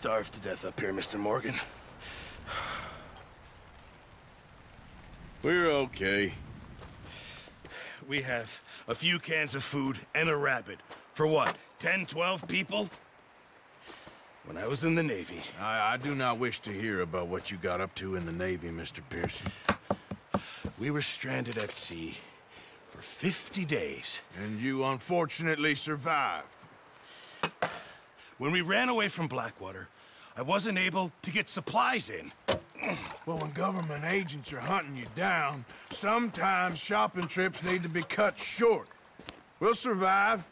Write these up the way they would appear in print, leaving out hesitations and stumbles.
starved to death up here, Mr. Morgan. We're okay. We have a few cans of food and a rabbit. For what, 10, 12 people? When I was in the Navy... I do not wish to hear about what you got up to in the Navy, Mr. Pearson. We were stranded at sea for 50 days. And you unfortunately survived. When we ran away from Blackwater, I wasn't able to get supplies in. Well, when government agents are hunting you down, sometimes shopping trips need to be cut short. We'll survive.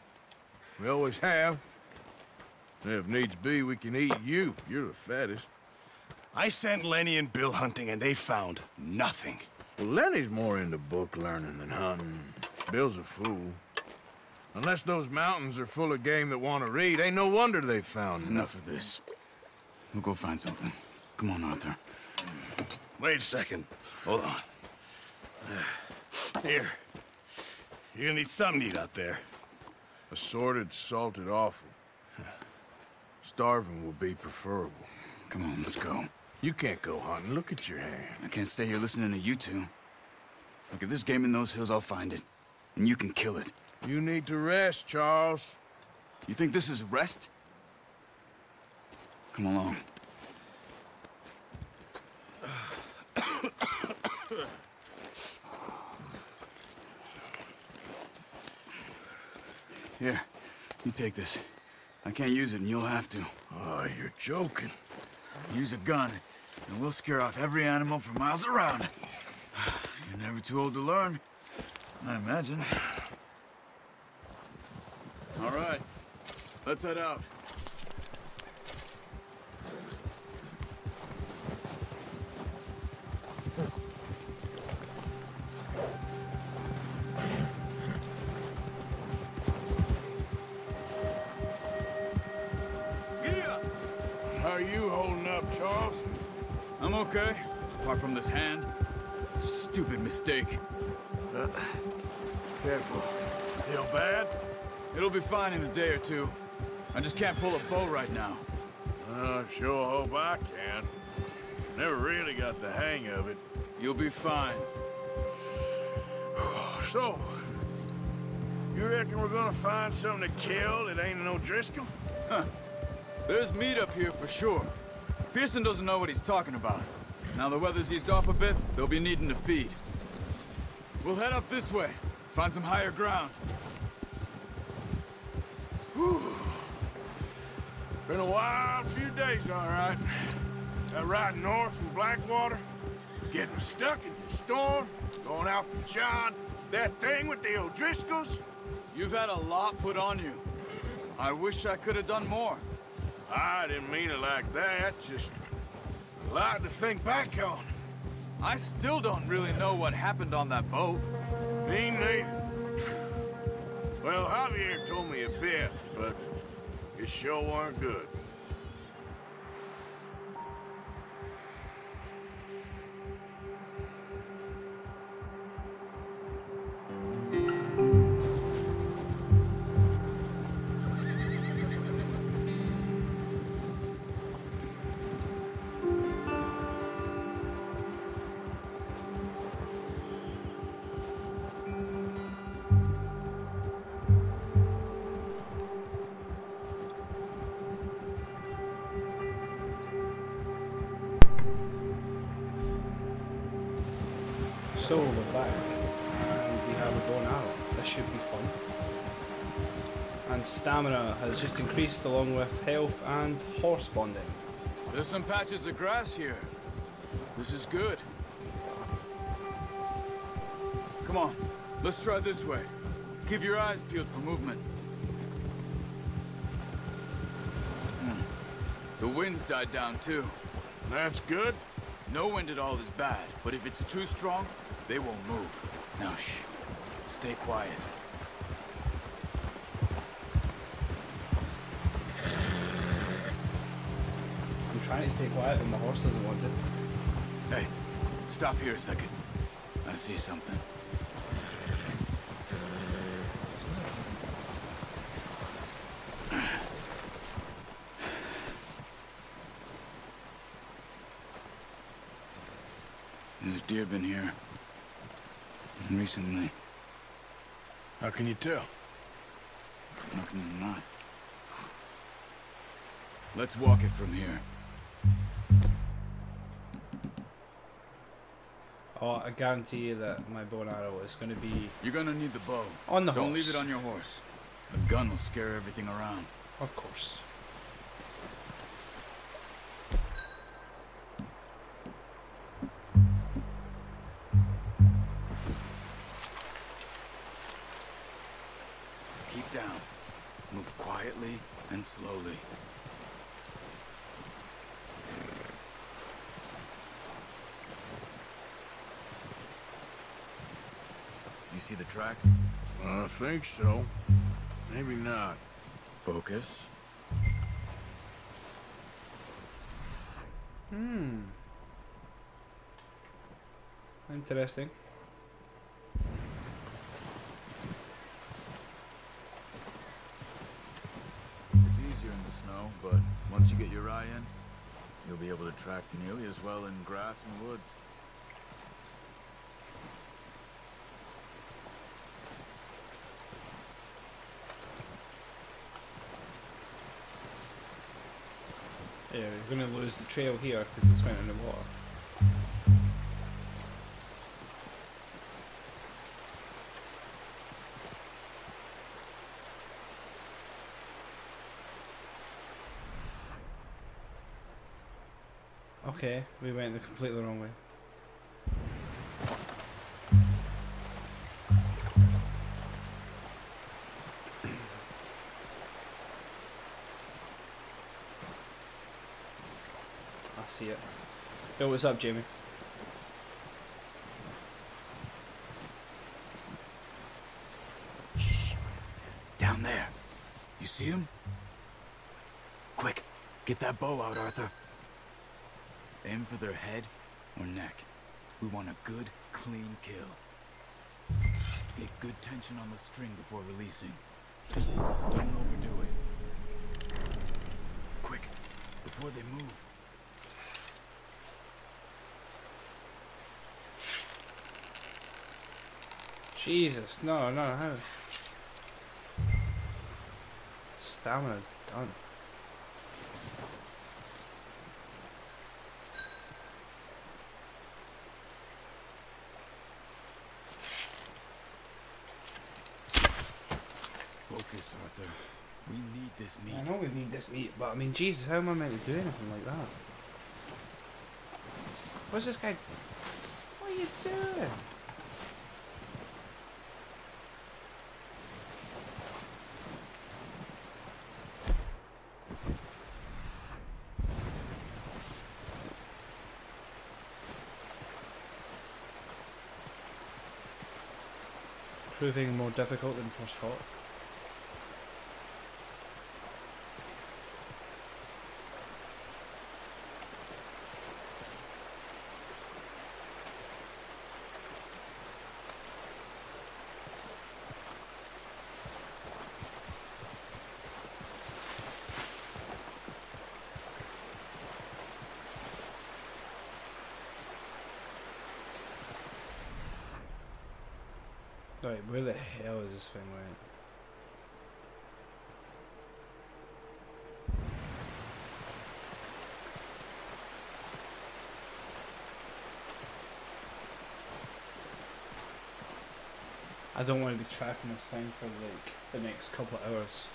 We always have. If needs be, we can eat you. You're the fattest. I sent Lenny and Bill hunting, and they found nothing. Well, Lenny's more into book learning than hunting. Bill's a fool. Unless those mountains are full of game that want to read, ain't no wonder they found Enough of this. We'll go find something. Come on, Arthur. Wait a second. Hold on. Here. You're gonna need something to eat out there. Assorted, salted offal. Starving will be preferable. Come on, let's go. You can't go hunting. Look at your hand. I can't stay here listening to you two. Look, if there's game in those hills, I'll find it. And you can kill it. You need to rest, Charles. You think this is rest? Come along. Here, you take this. I can't use it, and you'll have to. Oh, you're joking. Use a gun, and we'll scare off every animal for miles around. You're never too old to learn, I imagine. All right, let's head out. How are you holding up, Charles? I'm okay, apart from this hand. Stupid mistake. Careful. Still bad? It'll be fine in a day or two. I just can't pull a bow right now. I sure hope I can. Never really got the hang of it. You'll be fine. So, you reckon we're gonna find something to kill that ain't no Driscoll? Huh. There's meat up here for sure. Pearson doesn't know what he's talking about. Now the weather's eased off a bit, they'll be needing to feed. We'll head up this way, find some higher ground. Whew. Been a wild few days, all right. That ride north from Blackwater, getting stuck in the storm, going out from John, that thing with the O'Driscolls. You've had a lot put on you. I wish I could have done more. I didn't mean it like that, just a lot to think back on. I still don't really know what happened on that boat. Me neither. Well, Javier told me a bit, but it sure weren't good. So we're back, and we have a bow and arrow. This should be fun. And stamina has just increased along with health and horse bonding. There's some patches of grass here. This is good. Come on, let's try this way. Keep your eyes peeled for movement. The wind's died down too. That's good. No wind at all is bad, but if it's too strong, they won't move. Now shh, stay quiet. I'm trying to stay quiet when the horse doesn't want to. Hey, stop here a second. I see something. There's deer been here. Recently. How can you tell? How can you not? Let's walk it from here. Oh, I guarantee you that my bow and arrow is going to be You're gonna need the bow. on the Don't horse. leave it on your horse. The gun will scare everything around. Of course. Keep down. Move quietly and slowly. You see the tracks? I think so. Maybe not. Focus. Interesting. It's easier in the snow, but once you get your eye in, you'll be able to track nearly as well in grass and woods. Yeah, we're going to lose the trail here because it's went in the water. Okay, we went the completely wrong way. I see it. Yo, what's up, Jamie? Shh! Down there. You see him? Quick, get that bow out, Arthur. Aim for their head or neck. We want a good, clean kill. Get good tension on the string before releasing. Just don't overdo it. Quick, before they move. Jesus, no, how? Stamina's done. Focus, Arthur. We need this meat. I know we need this meat, but I mean, Jesus, how am I meant to do anything like that? What's this guy? What are you doing? Proving more difficult than first thought. Right, where the hell is this thing right? I don't want to be tracking this thing for like the next couple of hours.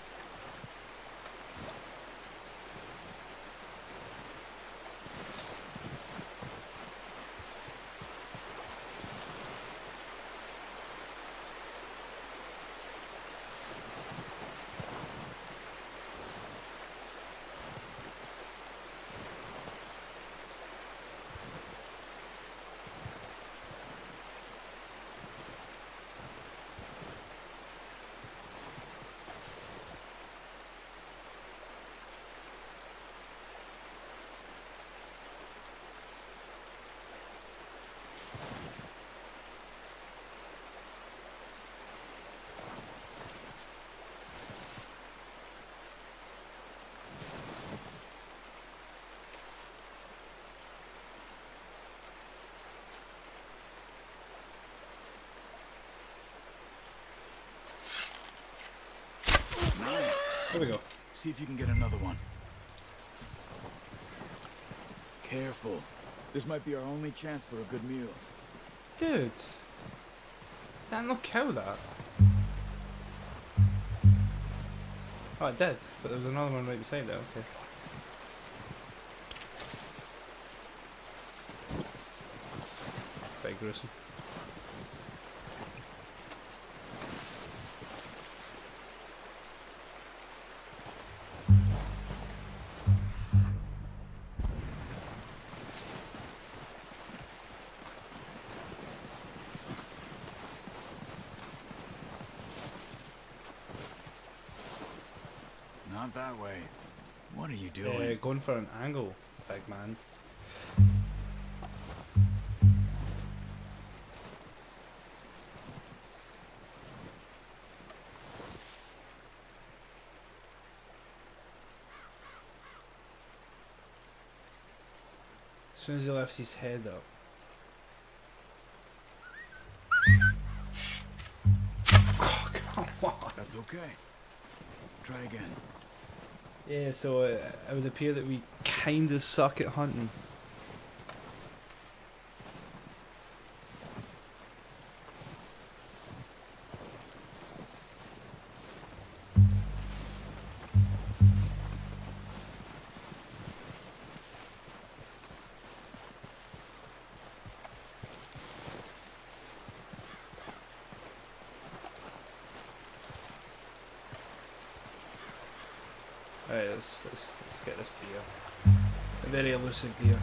Here we go. See if you can get another one. Careful. This might be our only chance for a good meal. Dude. That not kill that. Oh, it did. But there was another one right beside it. Okay. Very gruesome. Not that way. What are you doing? Going for an angle, big man. As soon as he lifts his head up. Oh, come on. That's okay. Try again. Yeah, so it would appear that we kinda suck at hunting. Alright, let's get this deer. A very elusive deer.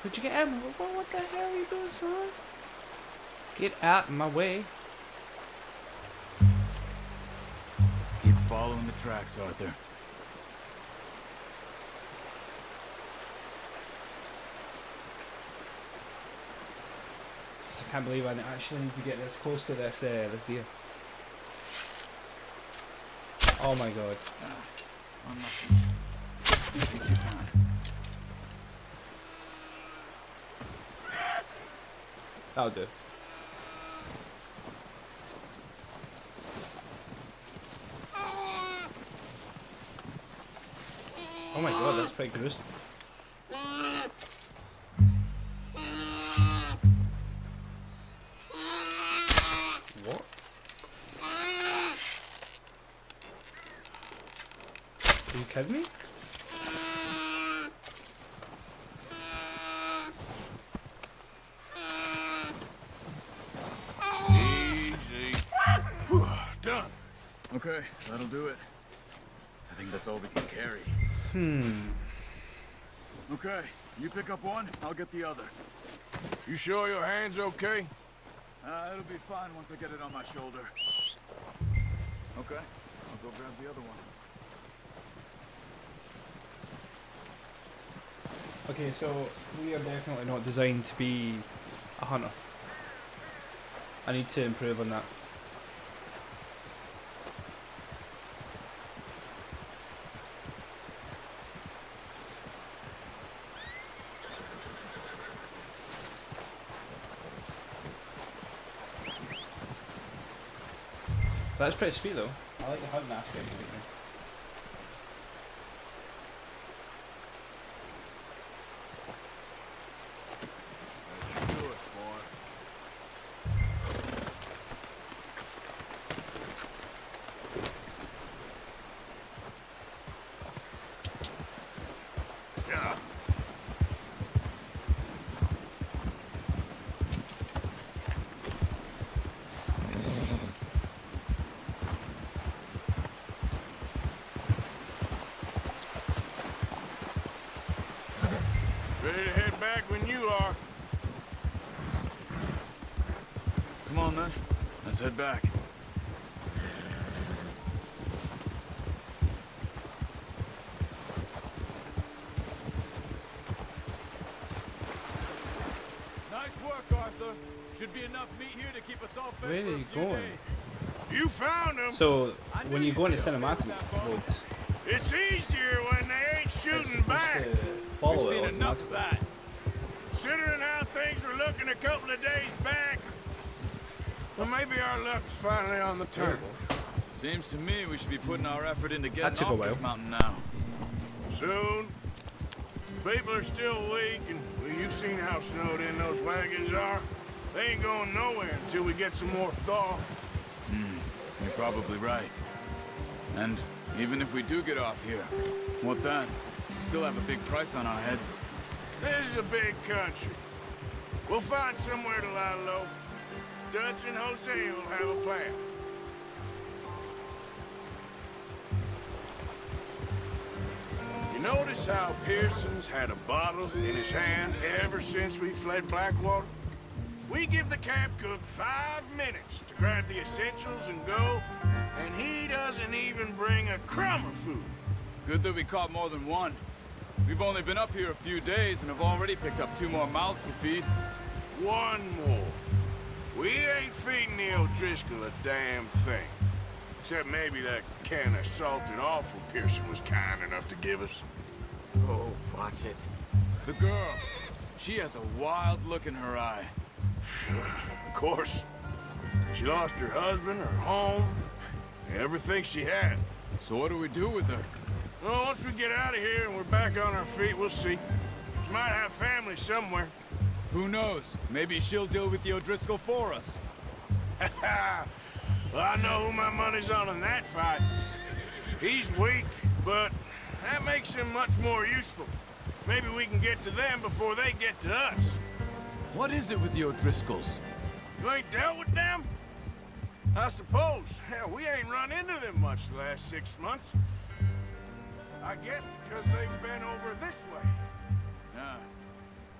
Would you get him? What the hell are you doing, son? Get out of my way. Keep following the tracks, Arthur. I can't believe I actually need to get this close to this this deer. Oh my god. Take your time. That'll do. Oh my god, that's pretty gruesome. What? Are you kidding me? Easy. Whew, done. Okay, that'll do it. I think that's all we can carry. Okay, you pick up one, I'll get the other. You sure your hand's okay? It'll be fine once I get it on my shoulder. Okay, I'll go grab the other one. Okay, so we are definitely not designed to be a hunter. I need to improve on that. That's pretty sweet though. I like the hunting aspect of it. That should do it, boy. Yeah. Ready to head back when you are. Come on then, let's head back. Nice work, Arthur. Should be enough meat here to keep us all fed. Where are for a you few going? days. You found him. So when you go into cinematic modes, It's easier when they ain't shooting back. Follow We've it seen enough of automatically. that. Considering how things were looking a couple of days back, well, maybe our luck's finally on the turn. Seems to me we should be putting our effort into getting took a off while. this mountain now. Soon. People are still weak, and well, you've seen how snowed in those wagons are. They ain't going nowhere until we get some more thaw. You're probably right. And even if we do get off here, what then? We still have a big price on our heads. This is a big country. We'll find somewhere to lie low. Dutch and Jose will have a plan. You notice how Pearson's had a bottle in his hand ever since we fled Blackwater? We give the camp cook 5 minutes to grab the essentials and go, and he doesn't even bring a crumb of food. Good that we caught more than one. We've only been up here a few days and have already picked up 2 more mouths to feed. One more. We ain't feeding the O'Driscoll a damn thing. Except maybe that can of salted offal Pearson was kind enough to give us. Oh, watch it. The girl. She has a wild look in her eye. Of course. She lost her husband, her home, everything she had. So what do we do with her? Well, once we get out of here and we're back on our feet, we'll see. She might have family somewhere. Who knows? Maybe she'll deal with the O'Driscoll for us. Well, I know who my money's on in that fight. He's weak, but that makes him much more useful. Maybe we can get to them before they get to us. What is it with the O'Driscolls? You ain't dealt with them? I suppose. Hell, we ain't run into them much the last 6 months. I guess because they've been over this way. Yeah,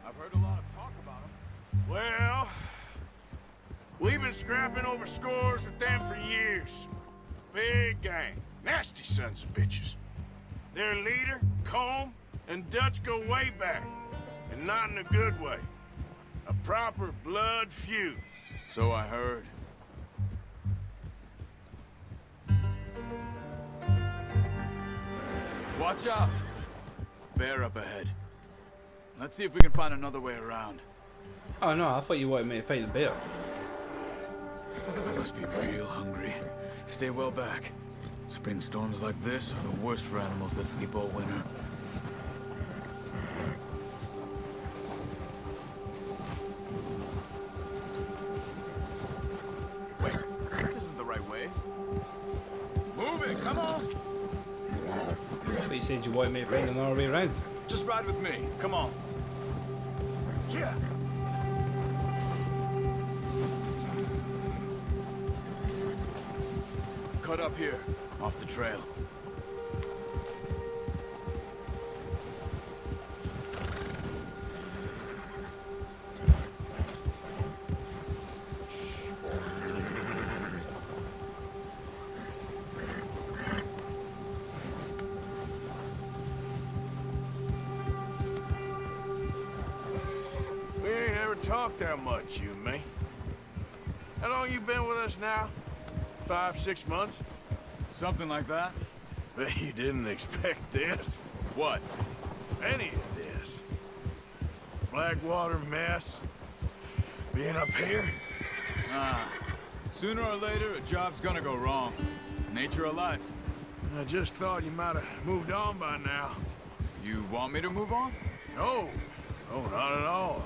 I've heard a lot of talk about them. Well, we've been scrapping over scores with them for years. Big gang. Nasty sons of bitches. Their leader, Combe, and Dutch go way back. And not in a good way. A proper blood feud. So I heard. Watch out! Bear up ahead. Let's see if we can find another way around. Oh no, I thought you wanted me to fight the bear. I must be real hungry. Stay well back. Spring storms like this are the worst for animals that sleep all winter. Wait, this isn't the right way. Move it, come on! But you said you wanted me to find another way around. Just ride with me, come on. Yeah. Cut up here, off the trail. We ain't ever talked that much, you and me. How long you been with us now? 5, 6 months? Something like that? Bet you didn't expect this. What? Any of this. Blackwater mess. Being up here. Sooner or later, a job's gonna go wrong. Nature of life. I just thought you might have moved on by now. You want me to move on? No. No, not at all.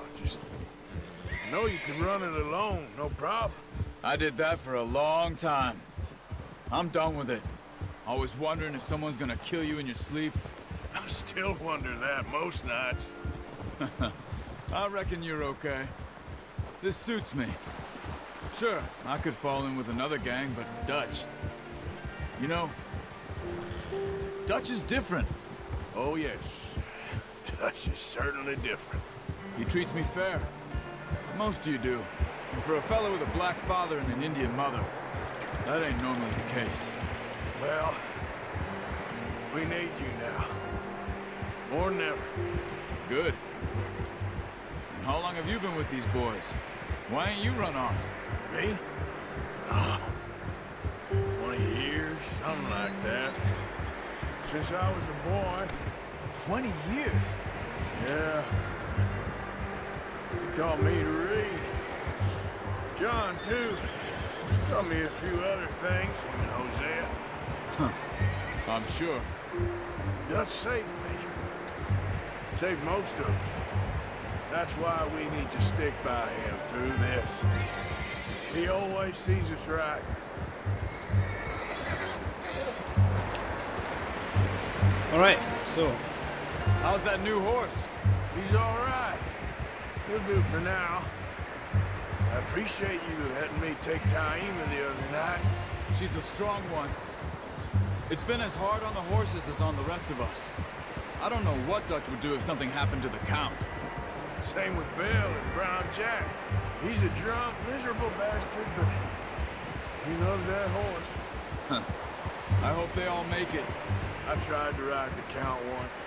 I know you can run it alone, no problem. I did that for a long time. I'm done with it. Always wondering if someone's gonna kill you in your sleep. I still wonder that most nights. I reckon you're okay. This suits me. Sure, I could fall in with another gang, but Dutch. You know, Dutch is different. Oh, yes. Dutch is certainly different. He treats me fair. Most of you do. And for a fellow with a black father and an Indian mother, that ain't normally the case. Well, we need you now. More than ever. Good. And how long have you been with these boys? Why ain't you run off? Me? 20 years, something like that. since I was a boy. 20 years? Yeah. He taught me to read. John, too. Taught me a few other things, him and Hosea. Huh. I'm sure. Dutch saved me. Saved most of us. That's why we need to stick by him through this. He always sees us right. Alright, so. How's that new horse? He's all right. He'll do for now. I appreciate you letting me take Taima the other night. She's a strong one. It's been as hard on the horses as on the rest of us. I don't know what Dutch would do if something happened to the Count. Same with Bill and Brown Jack. He's a drunk, miserable bastard, but he loves that horse. Huh. I hope they all make it. I tried to ride the Count once.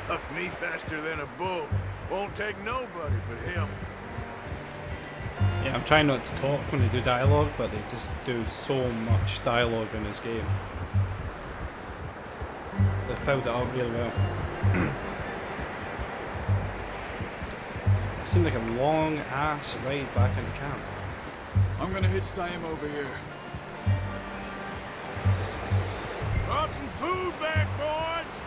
Hucked me faster than a bull. Won't take nobody but him. Yeah, I'm trying not to talk when they do dialogue, but they just do so much dialogue in this game. They filled it up really well. It seemed like a long ass ride back into camp. I'm gonna hitch Taima over here. Brought some food back, boys!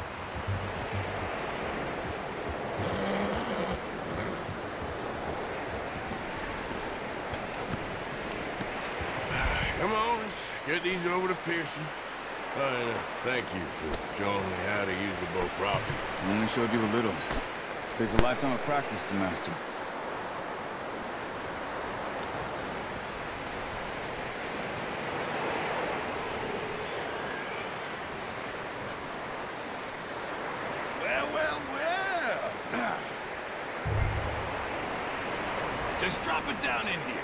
Come on, let's get these over to Pearson. Thank you for showing me how to use the bow properly. I only showed you a little. Takes a lifetime of practice to master. Well. Just drop it down in here.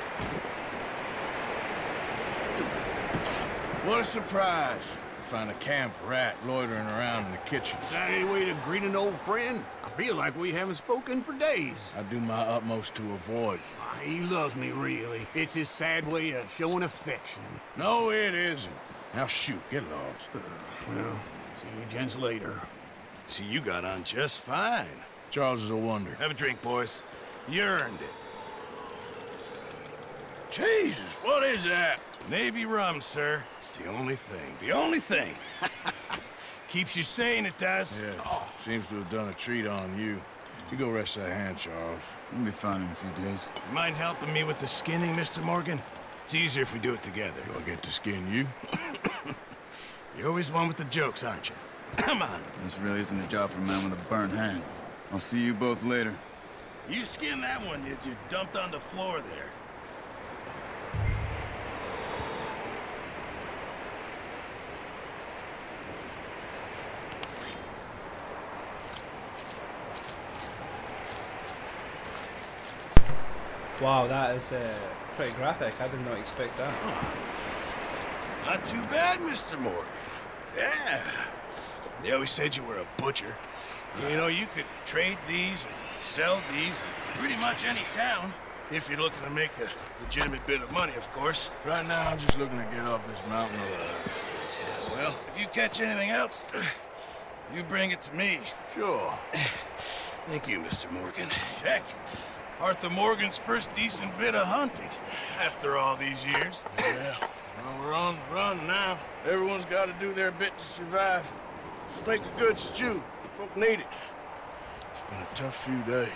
What a surprise. Find a camp rat loitering around in the kitchen. Is that any way to greet an old friend? I feel like we haven't spoken for days. I do my utmost to avoid you. He loves me, really. It's his sad way of showing affection. No, it isn't. Now shoot, get lost. Well, see you gents later. See, you got on just fine. Charles is a wonder. Have a drink, boys. You earned it. Jesus, what is that? Navy rum, sir. It's the only thing. The only thing. Keeps you sane, it does. Yes, seems to have done a treat on you. You go rest that hand, Charles. We'll be fine in a few days. You mind helping me with the skinning, Mr. Morgan? It's easier if we do it together. Do I get to skin you? You're always one with the jokes, aren't you? Come on. This really isn't a job for a man with a burnt hand. I'll see you both later. You skinned that one you dumped on the floor there. Wow, that is pretty graphic. I did not expect that. Not too bad, Mr. Morgan. Yeah. They always said you were a butcher. You know, you could trade these and sell these in pretty much any town. If you're looking to make a legitimate bit of money, of course. Right now, I'm just looking to get off this mountain alive. Yeah, well, if you catch anything else, you bring it to me. Sure. Thank you, Mr. Morgan. Heck, Arthur Morgan's first decent bit of hunting after all these years. Yeah. Well, we're on the run now. Everyone's got to do their bit to survive. Just make a good stew. The folk need it. It's been a tough few days.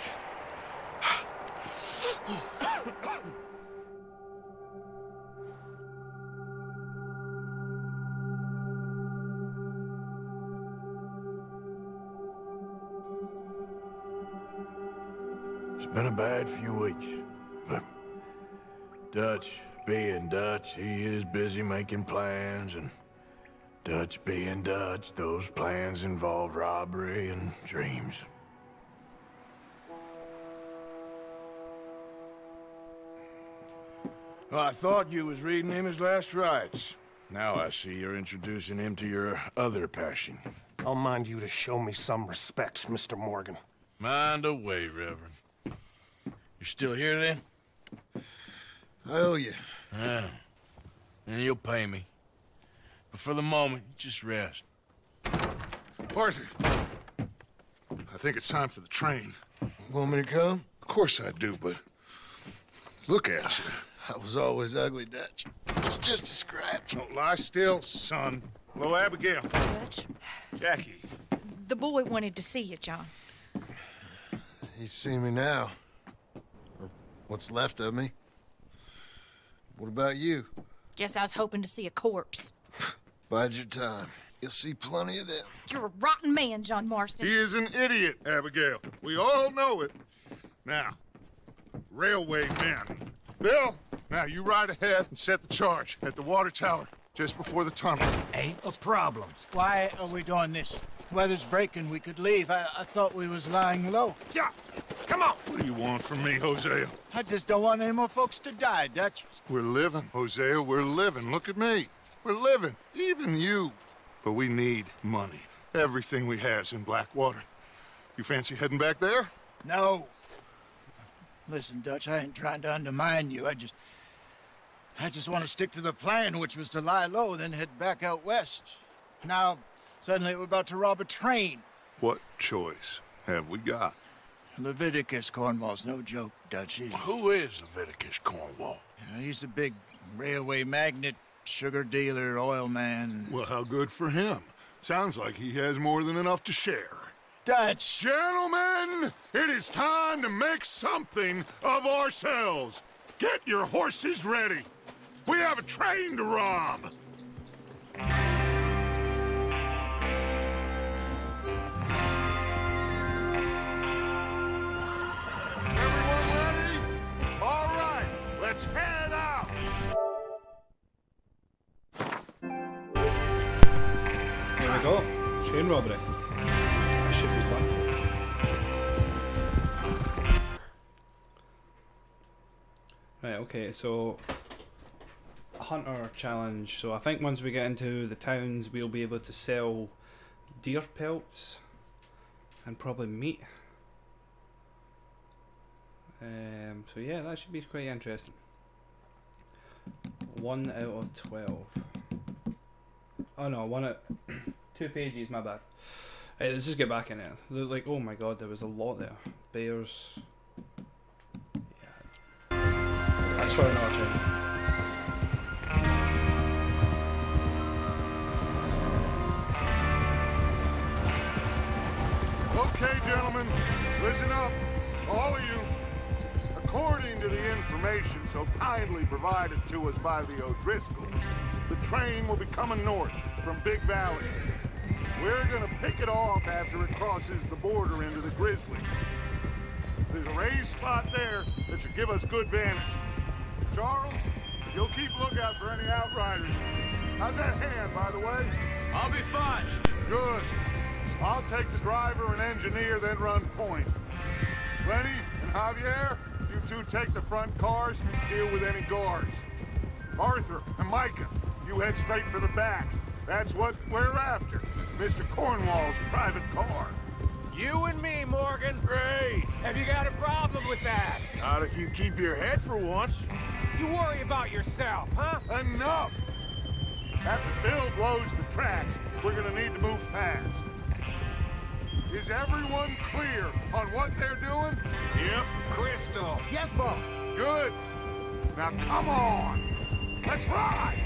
It's been a bad few weeks, but Dutch being Dutch, he is busy making plans, and Dutch being Dutch, those plans involve robbery and dreams. Well, I thought you was reading him his last rites. Now I see you're introducing him to your other passion. I'll mind you to show me some respect, Mr. Morgan. Mind away, Reverend. You're still here, then? I owe you. Yeah. And you'll pay me. But for the moment, just rest. Arthur, I think it's time for the train. Want me to come? Of course I do, but look at you. I was always ugly, Dutch. It's just a scratch. Don't lie still, son. Hello, Abigail. Dutch, Jackie. the boy wanted to see you, John. He's seen me now. Or what's left of me. What about you? Guess I was hoping to see a corpse. Bide your time. You'll see plenty of them. You're a rotten man, John Marston. He is an idiot, Abigail. We all know it. Now, railway men. Bill, now you ride ahead and set the charge at the water tower just before the tunnel. Ain't a problem. Why are we doing this? Weather's breaking. We could leave. I thought we was lying low. Yeah, come on. What do you want from me, Hosea? I just don't want any more folks to die, Dutch. We're living, Hosea. We're living. Look at me. We're living. Even you. But we need money. Everything we has in Blackwater. You fancy heading back there? No. Listen, Dutch, I ain't trying to undermine you. I just want to stick to the plan, which was to lie low, then head back out west. Now, suddenly we're about to rob a train. What choice have we got? Leviticus Cornwall's no joke, Dutch. Who is Leviticus Cornwall? He's a big railway magnate, sugar dealer, oil man. Well, how good for him. Sounds like he has more than enough to share. Dutch! Gentlemen, it is time to make something of ourselves. Get your horses ready. We have a train to rob. Everyone ready? All right, let's head out. There we go. Train robbery. This should be fun. Right, okay, so hunter challenge. So I think once we get into the towns we'll be able to sell deer pelts and probably meat. So yeah, that should be quite interesting. 1 out of 12. Oh no, 2 pages, my bad. Right, let's just get back in it. Like, oh my god, there was a lot there. Bears. Yeah. That's for another time. Okay, gentlemen, listen up, all of you. According to the information so kindly provided to us by the O'Driscolls, the train will be coming north from Big Valley. We're gonna pick it off after it crosses the border into the Grizzlies. There's a raised spot there that should give us good vantage. Charles, you'll keep lookout for any outriders. How's that hand, by the way? I'll be fine. Good. I'll take the driver and engineer, then run point. Lenny and Javier, you two take the front cars and deal with any guards. Arthur and Micah, you head straight for the back. That's what we're after. Mr. Cornwall's private car. You and me, Morgan. Great. Have you got a problem with that? Not if you keep your head for once. You worry about yourself, huh? Enough! After Bill blows the tracks, we're gonna need to move fast. Is everyone clear on what they're doing? Yep. Crystal. Yes, boss. Good. Now come on. Let's ride.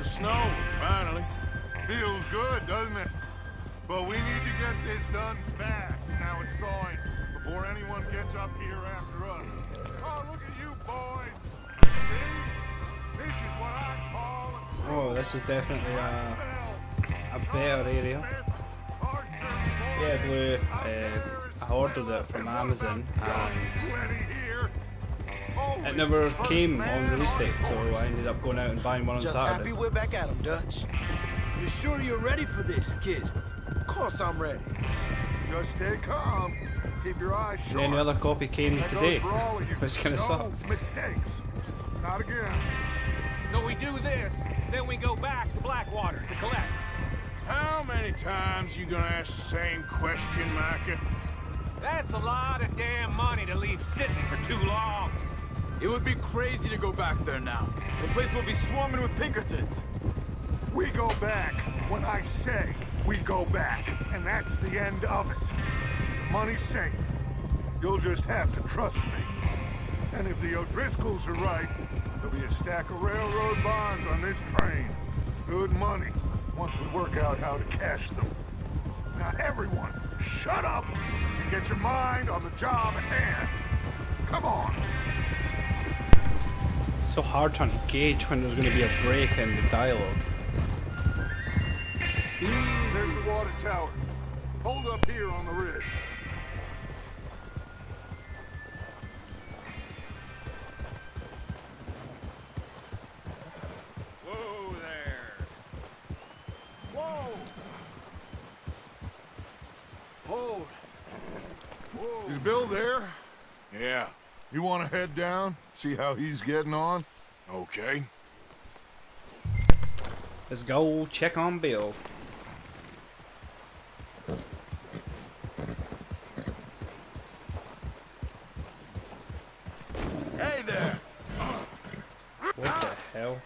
Snow, finally. Feels good, doesn't it? But we need to get this done fast. Now it's thawing before anyone gets up here after us. Oh, look at you boys. See? This is what I call... Oh, this is definitely a better area. Yeah, Blue. I ordered it from Amazon and it never came on release date, so I ended up going out and buying one on Just Saturday. happy we're back at 'em, Dutch. You sure you're ready for this, kid? Of course I'm ready. Just stay calm. Keep your eyes And sharp. then the other copy came That today, goes for all of you. which kind of No sucked. mistakes. Not again. So we do this, then we go back to Blackwater to collect. How many times you gonna ask the same question, Micah? That's a lot of damn money to leave sitting for too long. It would be crazy to go back there now. The place will be swarming with Pinkertons. We go back when I say we go back, and that's the end of it. Money's safe. You'll just have to trust me. And if the O'Driscolls are right, there'll be a stack of railroad bonds on this train. Good money, once we work out how to cash them. Now everyone, shut up and get your mind on the job at hand. Come on. So hard trying to gauge when there's going to be a break in the dialogue. There's the water tower. Hold up here on the ridge. Whoa there. Whoa! Hold. Is Bill there? Yeah. You want to head down? See how he's getting on? Okay. Let's go check on Bill. Hey there. What the hell?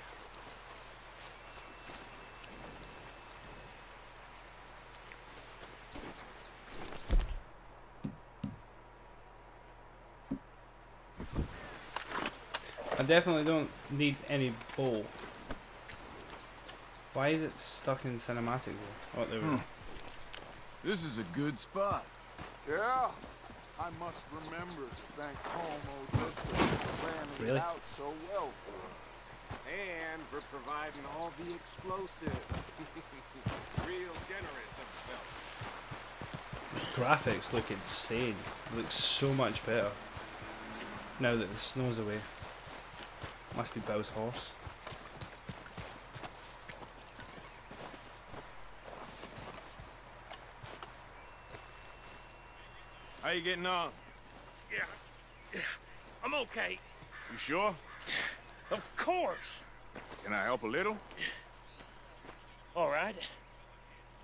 I definitely don't need any bowl. Why is it stuck in cinematic though? Oh, there we go. This is a good spot. Yeah. I must remember to thank Homo Driscoll for planning Really? it out so well for us. And for providing all the explosives. Real generous of himself. Graphics look insane. It looks so much better now that the snow's away. Must be Bill's horse. How you getting on? Yeah. I'm okay. You sure? Of course. Can I help a little? All right.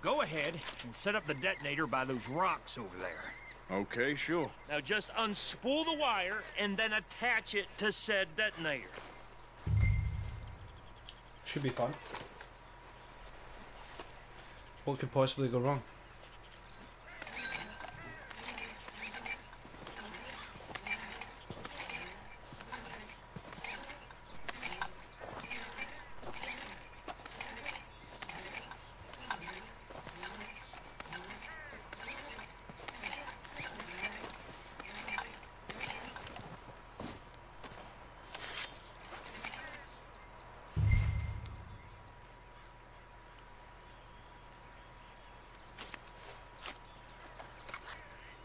Go ahead and set up the detonator by those rocks over there. Okay, sure. Now just unspool the wire and then attach it to said detonator. Should be fun. What could possibly go wrong?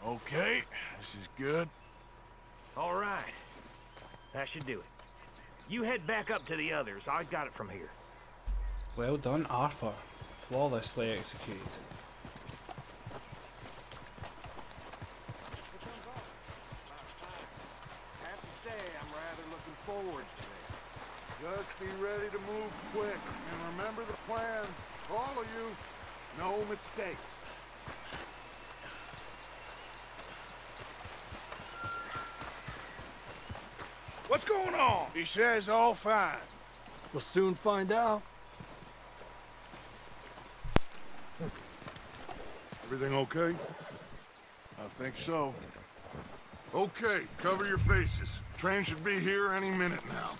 Okay, this is good. All right. That should do it. You head back up to the others. I got it from here. Well done, Arthur. Flawlessly executed. I have to say, I'm rather looking forward to it. Just be ready to move quick. And remember the plan. All of you, no mistakes. What's going on? He says all fine. We'll soon find out. Everything okay? I think so. Okay, cover your faces. Train should be here any minute now.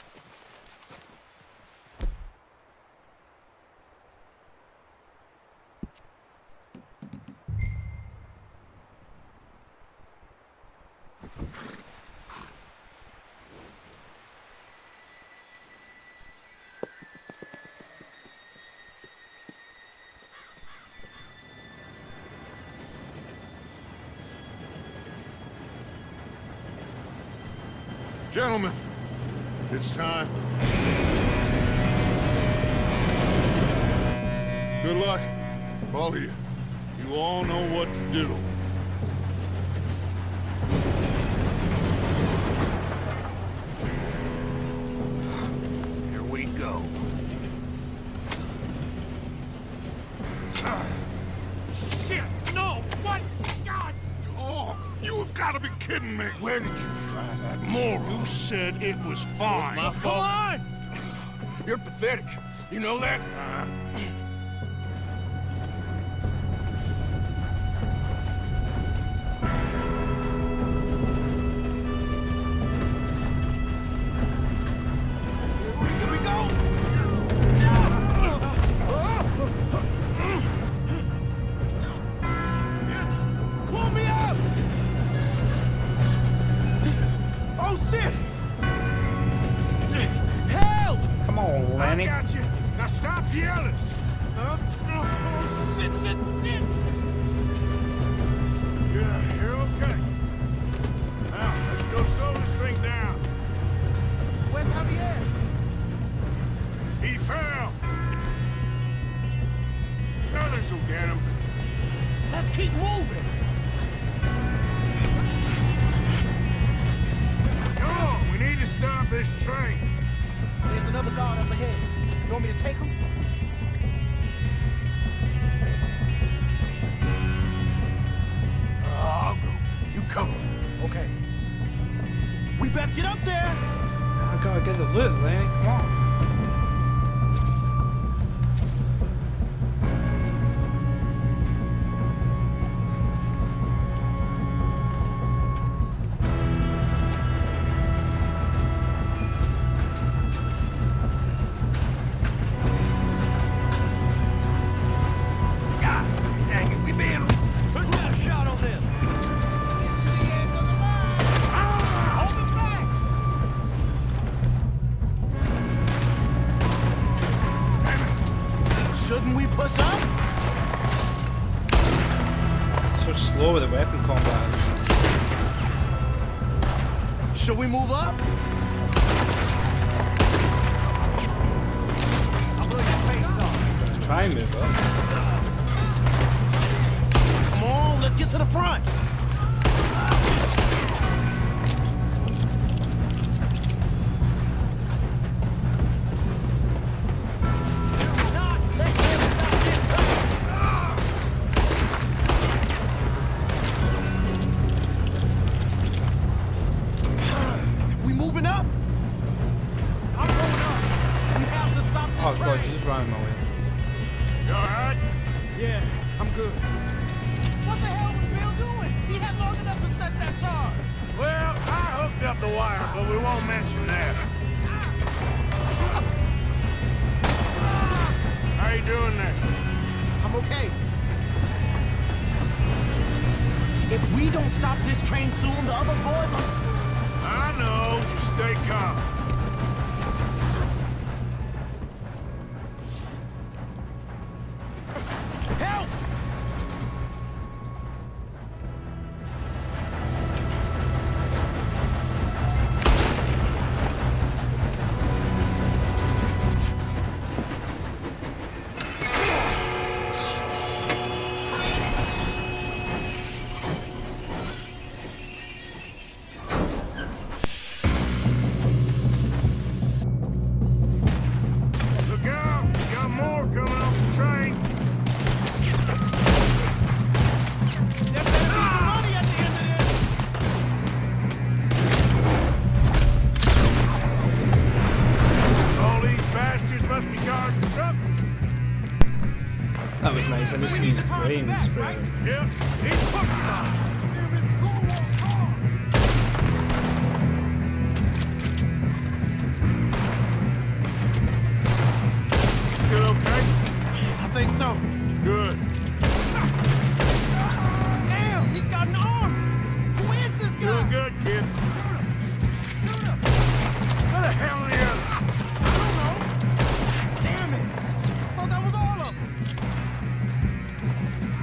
Gentlemen, it's time. Good luck, all of you. You all know what to do. Here we go. Shit! No! What? God! Oh, you have got to be kidding me. Where did you find that moron? Who said it was fine? My fault. Come on! You're pathetic. You know that? Here we go! Pull me up! Oh, shit! Help! Come on, Lenny. I got you. Now stop yelling. Oh, shit, shit, shit! You're okay. Now, let's go slow this thing down. Where's Javier? He fell. Others will get him. Let's keep moving! Come on, we need to stop this train. There's another guard up ahead. You want me to take him? I'll go. You cover me. Okay. We best get up there! I gotta get the loot, Lenny. Come on. God dang it, we being... Who's got a shot on this? It's to the end of the line! Hold it back! Shouldn't we push up? So slow with the weapon combat. Should we move up? I'll blow your face off. Try and move up. Come on, let's get to the front. We moving up? I'm going up. We have to stop this Oh god, train. you just ran my way. You alright? Yeah, I'm good. What the hell was Bill doing? He had long enough to set that charge. Well, I hooked up the wire, but we won't mention that. How you doing there? I'm okay. If we don't stop this train soon, the other boys are... I know, just stay calm. Help! Look out! We got more coming off the train. There better be some money at the end of this. All these bastards must be guarding something. That was nice. I just used brain spray. Yep, keep pushing on. Still okay? I think so. Good. Damn, he's got an arm. Who is this guy? Doing good, kid. Where the hell are the others? I don't know. Damn it. Thought that was all of them.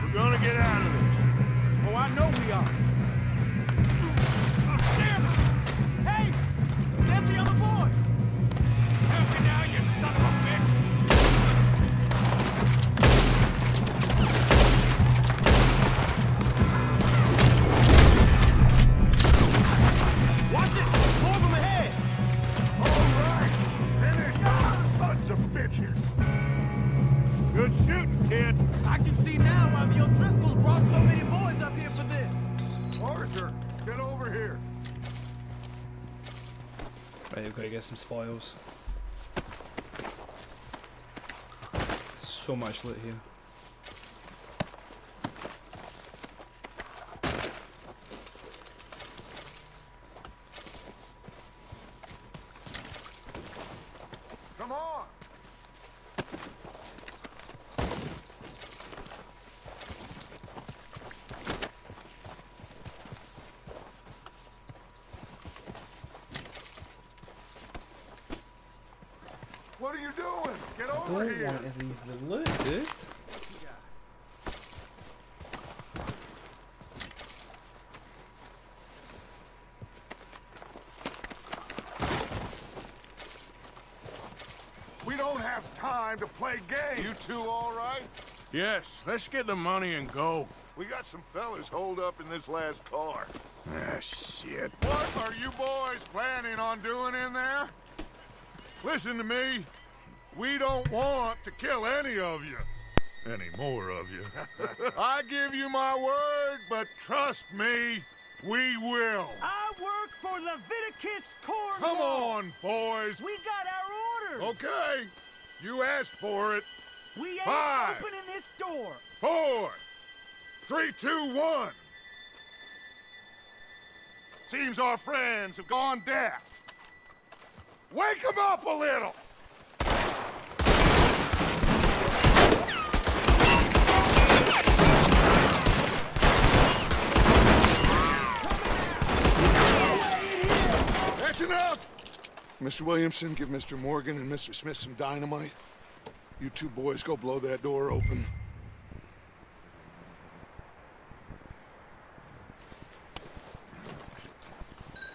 We're gonna get out of this. Oh, I know we are. Damn it. Hey, quit shooting, kid. I can see now why the O'Driscolls brought so many boys up here for this. Arthur, get over here. Right, we've got to get some spoils. So much loot here. Come on. What are you doing? Get over here. I don't want to leave the loot, dude. We don't have time to play games. You two all right? Yes, let's get the money and go. We got some fellas holed up in this last car. Ah, shit. What are you boys planning on doing in there? Listen to me. We don't want to kill any of you. Any more of you. I give you my word, but trust me, we will. I work for Leviticus Cornwall. Come on, boys. We got our orders. Okay. You asked for it. We ain't 5, opening this door. 4, 3, 2, 1. Seems our friends have gone deaf. Wake them up a little. That's enough. Mr. Williamson, give Mr. Morgan and Mr. Smith some dynamite. You two boys go blow that door open.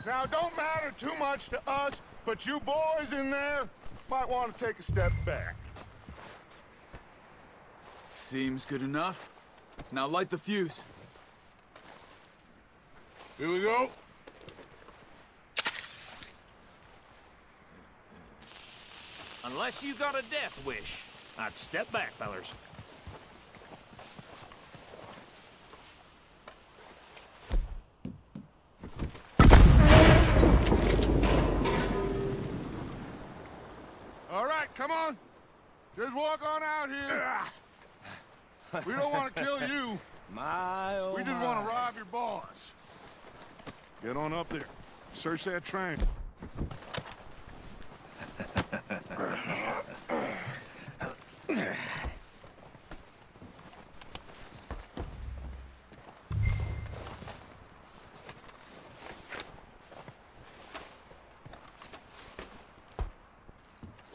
Now, don't matter too much to us, but you boys in there might want to take a step back. Seems good enough. Now light the fuse. Here we go. Unless you got a death wish, I'd step back, fellers. All right, come on. Just walk on out here. We don't want to kill you. My, oh We just want to rob your boss. Get on up there. Search that train.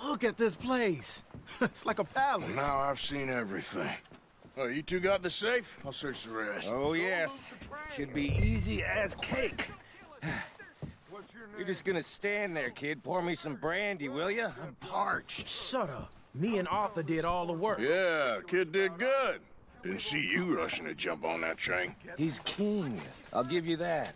Look at this place. It's like a palace. Now I've seen everything. Oh, you two got the safe? I'll search the rest. Oh, yes. Should be easy as cake. You're just gonna stand there, kid. Pour me some brandy, will you? I'm parched. Shut up. Me and Arthur did all the work. Yeah, kid did good. Didn't see you rushing to jump on that train. He's king. I'll give you that.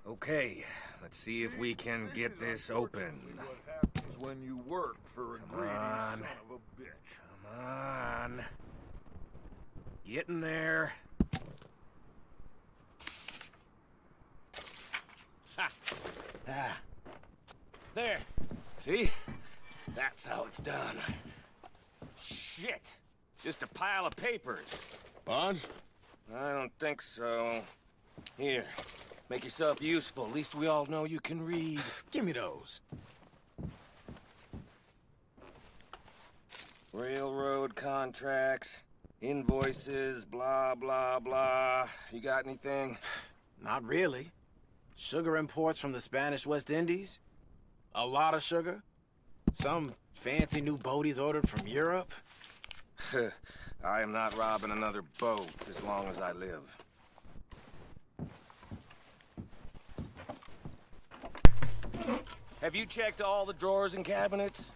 Okay, let's see if we can get this open. What happens when you work for a greedy son of a bitch? Come on. Get in there. Ha! Ah. There. See? That's how it's done. Shit. Just a pile of papers. Bonds? I don't think so. Here. Make yourself useful. At least we all know you can read. Give me those. Railroad contracts, invoices, blah, blah, blah. You got anything? Not really. Sugar imports from the Spanish West Indies. A lot of sugar. Some fancy new boat he's ordered from Europe. I am not robbing another boat as long as I live. Have you checked all the drawers and cabinets?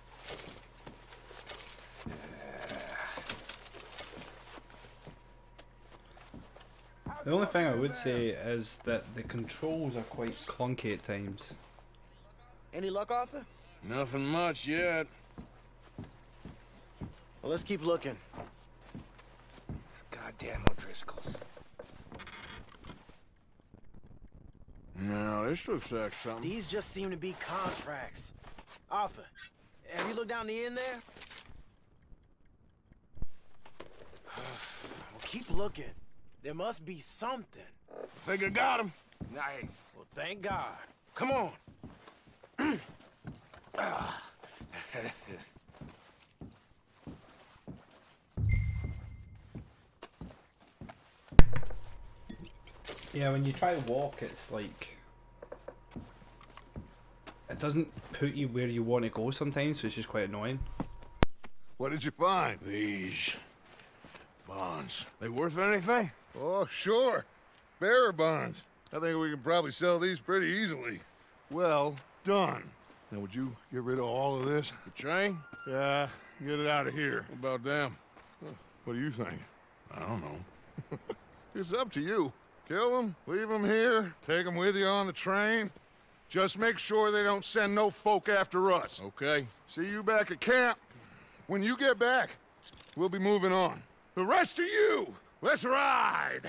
The only thing I would say is that the controls are quite clunky at times. Any luck, Arthur? Nothing much yet. Well, let's keep looking. These goddamn O'Driscolls. No, this looks like something. These just seem to be contracts. Arthur, have you looked down the end there? Well, keep looking. There must be something. I think I got him. Nice. Well, thank God. Come on. Yeah, when you try to walk, it's like... It doesn't put you where you want to go sometimes, so it's just quite annoying. What did you find? These bonds. They worth anything? Oh, sure. Bearer bonds. I think we can probably sell these pretty easily. Well done. Now, would you get rid of all of this? The train? Yeah, get it out of here. What about them? What do you think? I don't know. It's up to you. Kill them, leave them here, take them with you on the train. Just make sure they don't send no folk after us. Okay. See you back at camp. When you get back, we'll be moving on. The rest of you, let's ride!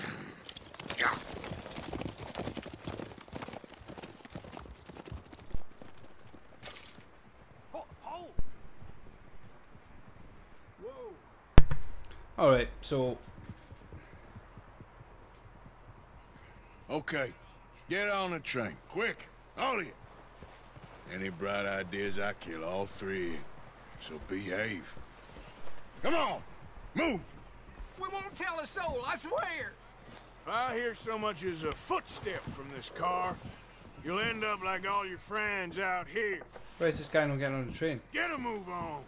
Alright, so... Okay. Get on the train. Quick. All of you. Any bright ideas, I kill all three. So behave. Come on. Move. We won't tell a soul, I swear. If I hear so much as a footstep from this car, you'll end up like all your friends out here. Why is this guy not getting on the train? Get a move on.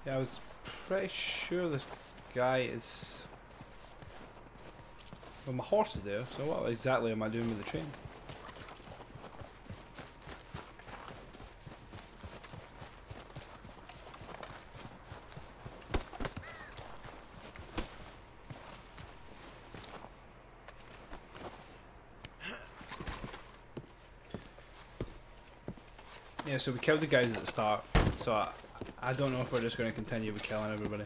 Yeah, I was pretty sure this guy is... Well, my horse is there, so what exactly am I doing with the train? Yeah, so we killed the guys at the start, so I don't know if we're just going to continue with killing everybody.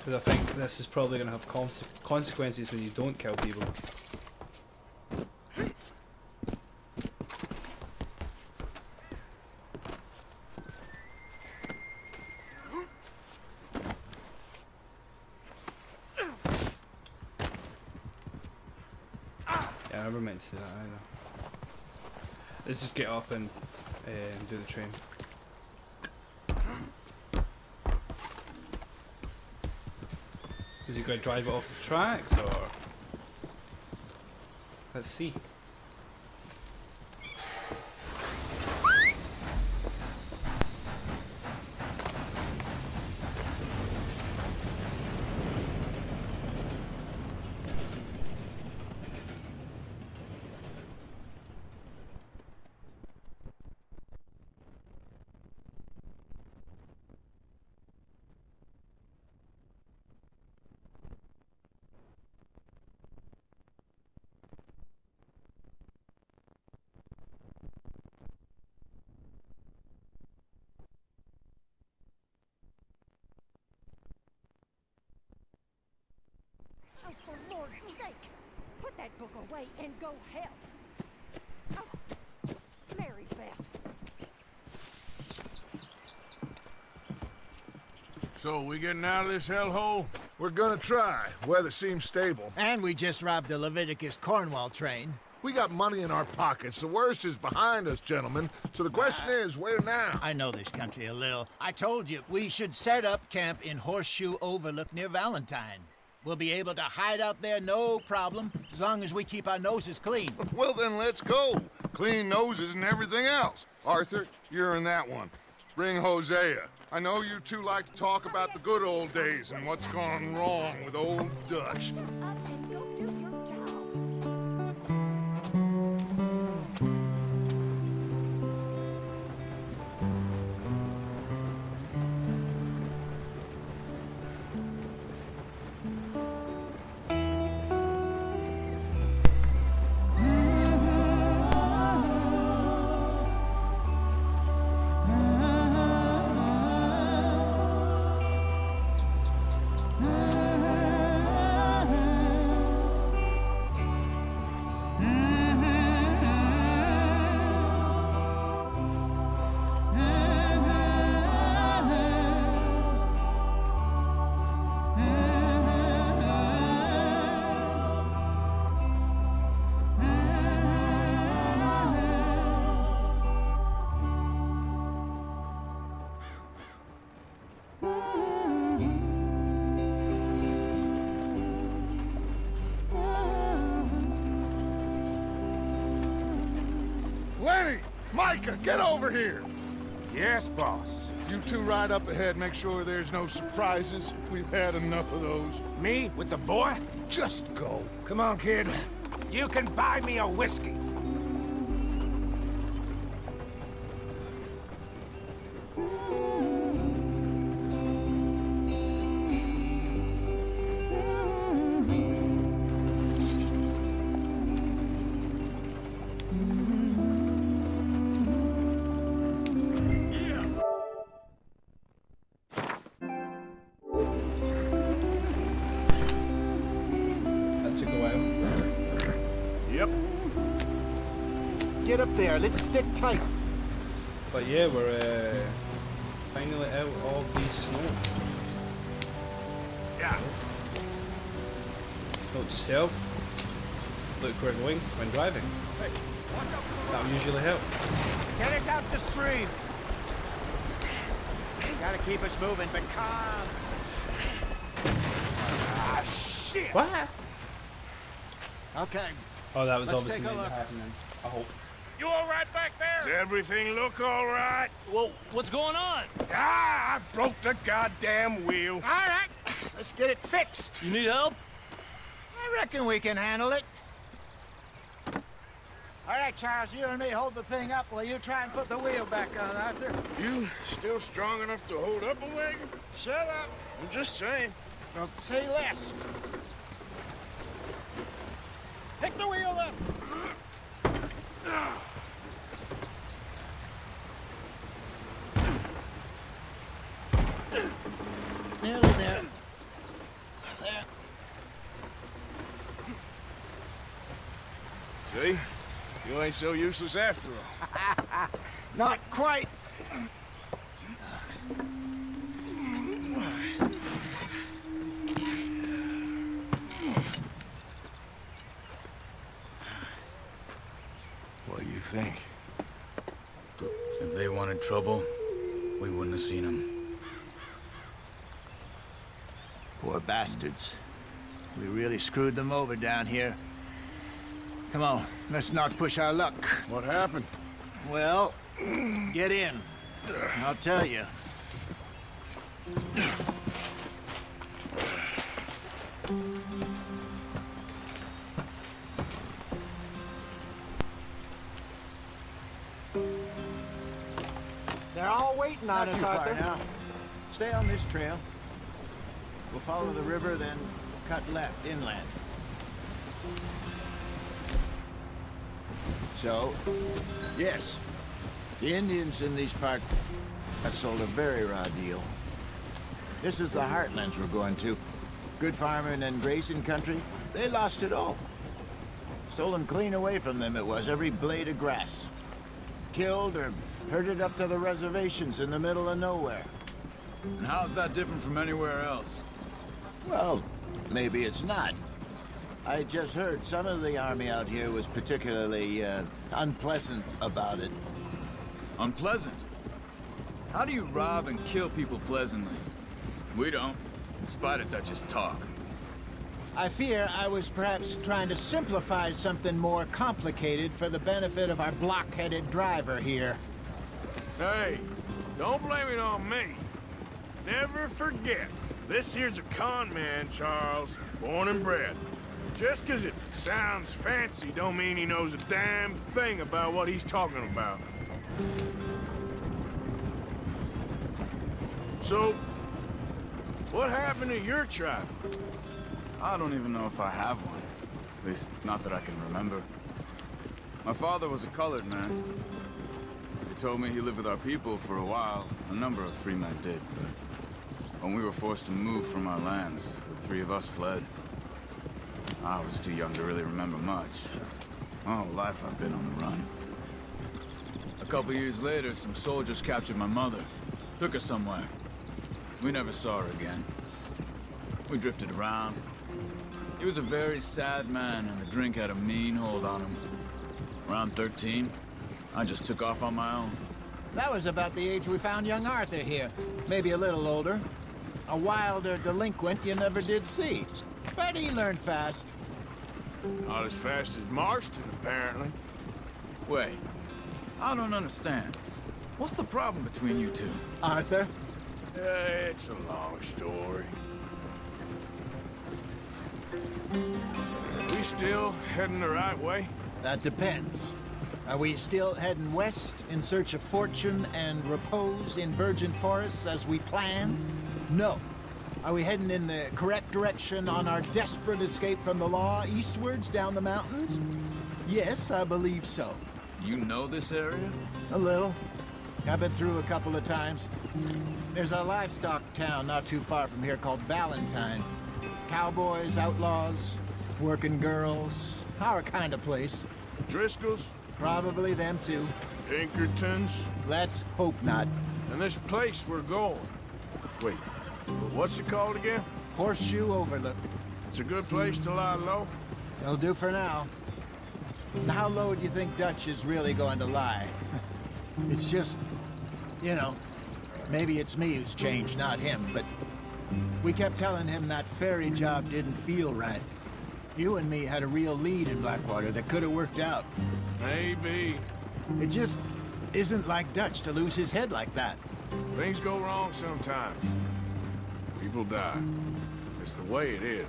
Because I think this is probably going to have consequences when you don't kill people. Yeah, I never meant to do that either. Let's just get up and do the train. Is he going to drive it off the tracks, or...? Let's see. Oh, for Lord's sake! Put that book away and go help! Oh, Mary Beth. So, we getting out of this hellhole? We're gonna try. Weather seems stable. And we just robbed the Leviticus Cornwall train. We got money in our pockets. The worst is behind us, gentlemen. So the question is, where now? I know this country a little. I told you, we should set up camp in Horseshoe Overlook near Valentine. We'll be able to hide out there, no problem, as long as we keep our noses clean. Well, then let's go. Clean noses and everything else. Arthur, you're in that one. Bring Hosea. I know you two like to talk about the good old days and what's gone wrong with old Dutch. Micah, get over here! Yes, boss. You two ride up ahead, make sure there's no surprises. We've had enough of those. Me with the boy? Just go. Come on, kid. You can buy me a whiskey. Get up there, let's stick tight. But yeah, we're finally out of the snow. Yeah. Note to self, look where we're going when driving. That will usually help. Get us out the stream. Gotta keep us moving, but calm. Ah, shit! What? Okay. Oh, that was Let's obviously take a meant to look. happen then. I hope. You all right back there? Does everything look all right? Well, what's going on? Ah, I broke the goddamn wheel. All right, let's get it fixed. You need help? I reckon we can handle it. All right, Charles, you and me hold the thing up while you try and put the wheel back on, Arthur. You still strong enough to hold up a wagon? Shut up. I'm just saying. Don't say less. Pick the wheel up. Nearly there. There. See? You ain't so useless after all. Not quite. What do you think? If they wanted trouble, we wouldn't have seen them. Poor bastards. We really screwed them over down here. Come on, let's not push our luck. What happened? Well, get in. I'll tell you. They're all waiting on us, Arthur. Now. Stay on this trail. We'll follow the river, then cut left, inland. So, yes, the Indians in these parts have sold a very raw deal. This is the heartlands we're going to. Good farming and grazing country, they lost it all. Stolen clean away from them it was, every blade of grass. Killed or herded up to the reservations in the middle of nowhere. And how's that different from anywhere else? Well, maybe it's not. I just heard some of the army out here was particularly, unpleasant about it. Unpleasant? How do you rob and kill people pleasantly? We don't. In spite of Dutch's talk. I fear I was perhaps trying to simplify something more complicated for the benefit of our block-headed driver here. Hey, don't blame it on me. Never forget, this here's a con man, Charles, born and bred. Just 'cause it sounds fancy don't mean he knows a damn thing about what he's talking about. So, what happened to your tribe? I don't even know if I have one. At least, not that I can remember. My father was a colored man. He told me he lived with our people for a while. A number of free men did, but when we were forced to move from our lands, the three of us fled. I was too young to really remember much. My whole life I've been on the run. A couple years later, some soldiers captured my mother. Took her somewhere. We never saw her again. We drifted around. He was a very sad man, and the drink had a mean hold on him. Around 13, I just took off on my own. That was about the age we found young Arthur here. Maybe a little older. A wilder delinquent you never did see. But he learned fast. Not as fast as Marston, apparently. Wait, I don't understand. What's the problem between you two? Arthur? It's a long story. We still heading the right way? That depends. Are we still heading west in search of fortune and repose in virgin forests as we planned? No. Are we heading in the correct direction on our desperate escape from the law eastwards down the mountains? Yes, I believe so. You know this area? A little. I've been through a couple of times. There's a livestock town not too far from here called Valentine. Cowboys, outlaws, working girls, our kind of place. Driscoll's? Probably them too. Pinkertons? Let's hope not. And this place we're going. Wait, what's it called again? Horseshoe Overlook. It's a good place to lie low? It'll do for now. Now, how low do you think Dutch is really going to lie? It's just, you know, maybe it's me who's changed, not him, but we kept telling him that ferry job didn't feel right. You and me had a real lead in Blackwater that could have worked out. Maybe. It just isn't like Dutch to lose his head like that. Things go wrong sometimes. People die. It's the way it is.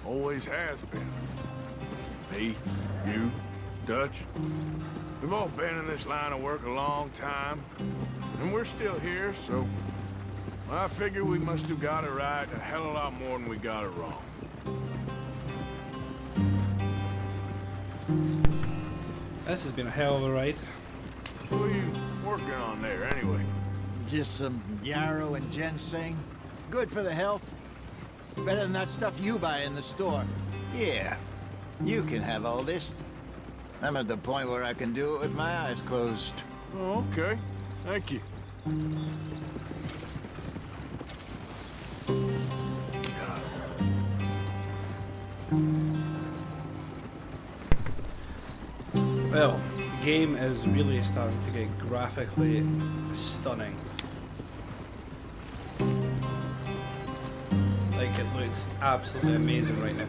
Always has been. Me, you, Dutch. We've all been in this line of work a long time. And we're still here, so... I figure we must have got it right a hell of a lot more than we got it wrong. This has been a hell of a ride. What are you working on there, anyway? Just some yarrow and ginseng. Good for the health. Better than that stuff you buy in the store. Yeah, you can have all this. I'm at the point where I can do it with my eyes closed. Oh, okay. Thank you. Well, the game is really starting to get graphically stunning. Like, it looks absolutely amazing right now.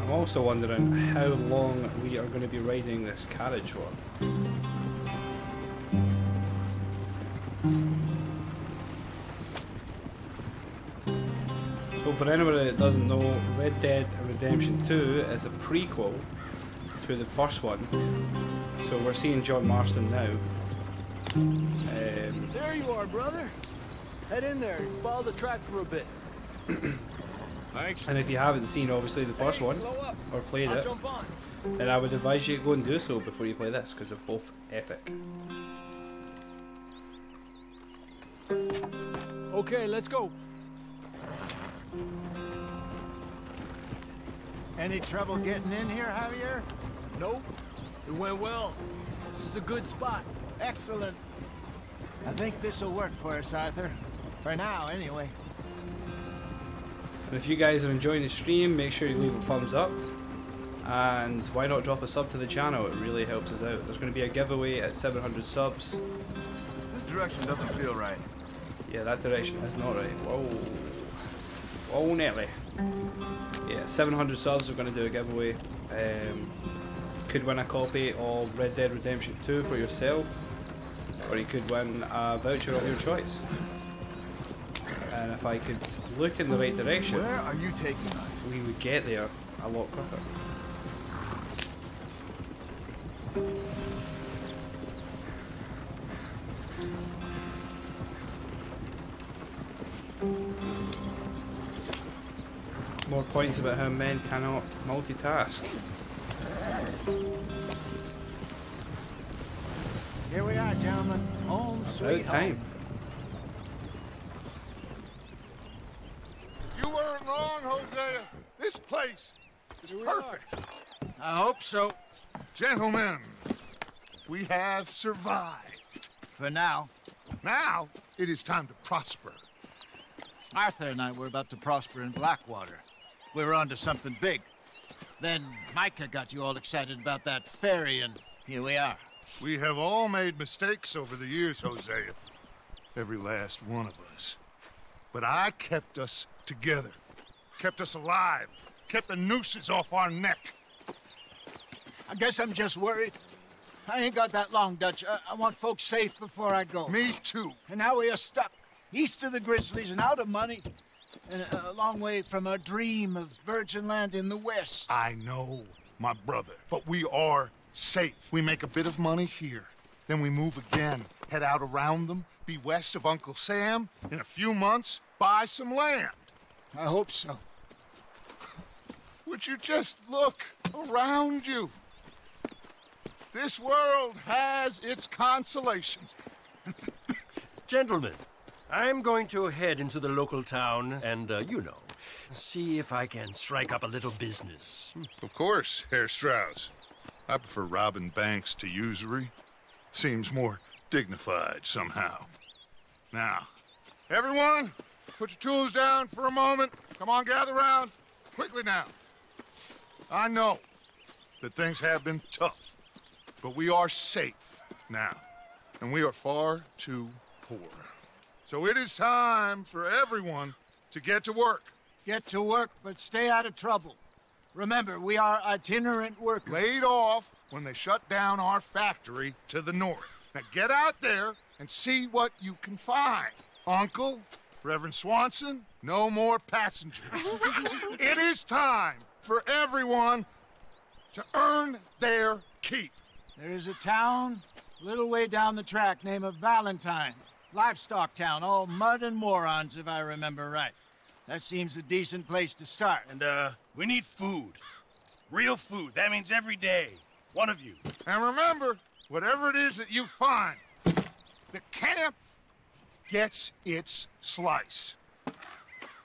I'm also wondering how long we are going to be riding this carriage for. So for anybody that doesn't know, Red Dead Redemption 2 is a prequel to the first one. So we're seeing John Marston now. There you are, brother. Head in there and follow the track for a bit. Thanks. And if you haven't seen obviously the first one or played it, then I would advise you to go and do so before you play this, because they're both epic. Okay, let's go. Any trouble getting in here, Javier? Nope. It went well. This is a good spot. Excellent. I think this will work for us, Arthur. For now, anyway. And if you guys are enjoying the stream, make sure you leave a thumbs up. And why not drop a sub to the channel? It really helps us out. There's going to be a giveaway at 700 subs. This direction doesn't feel right. Yeah, that direction is not right. Whoa. Whoa, Nelly. Yeah, 700 subs, we're going to do a giveaway. Could win a copy of Red Dead Redemption 2 for yourself, or you could win a voucher of your choice. And if I could look in the right direction, where are you taking us? We would get there a lot quicker. More points about how men cannot multitask. Here we are, gentlemen. Home sweet time. home. You weren't wrong, Hosea. This place is perfect. I hope so. Gentlemen, we have survived. For now. Now, it is time to prosper. Arthur and I were about to prosper in Blackwater. We were onto something big. Then Micah got you all excited about that ferry, and here we are. We have all made mistakes over the years, Hosea. every last one of us. But I kept us together, kept us alive, kept the nooses off our neck. I guess I'm just worried. I ain't got that long, Dutch. I want folks safe before I go. Me too. And now we are stuck, east of the Grizzlies and out of money, and a long way from our dream of virgin land in the west. I know, my brother, but we are safe. We make a bit of money here, then we move again, head out around them, be west of Uncle Sam, in a few months, buy some land. I hope so. Would you just look around you? This world has its consolations. Gentlemen, I'm going to head into the local town and, see if I can strike up a little business. Of course, Herr Strauss. I prefer robbing banks to usury. Seems more dignified somehow. Now, everyone, put your tools down for a moment. Come on, gather round. Quickly now. I know that things have been tough, but we are safe now, and we are far too poor. So it is time for everyone to get to work. Get to work, but stay out of trouble. Remember, we are itinerant workers. Laid off when they shut down our factory to the north. Now get out there and see what you can find. Uncle, Reverend Swanson, no more passengers. It is time for everyone to earn their keep. There is a town a little way down the track named Valentine. Livestock town, all mud and morons, if I remember right. That seems a decent place to start. And, we need food. Real food. That means every day. One of you. And remember, whatever it is that you find, the camp gets its slice.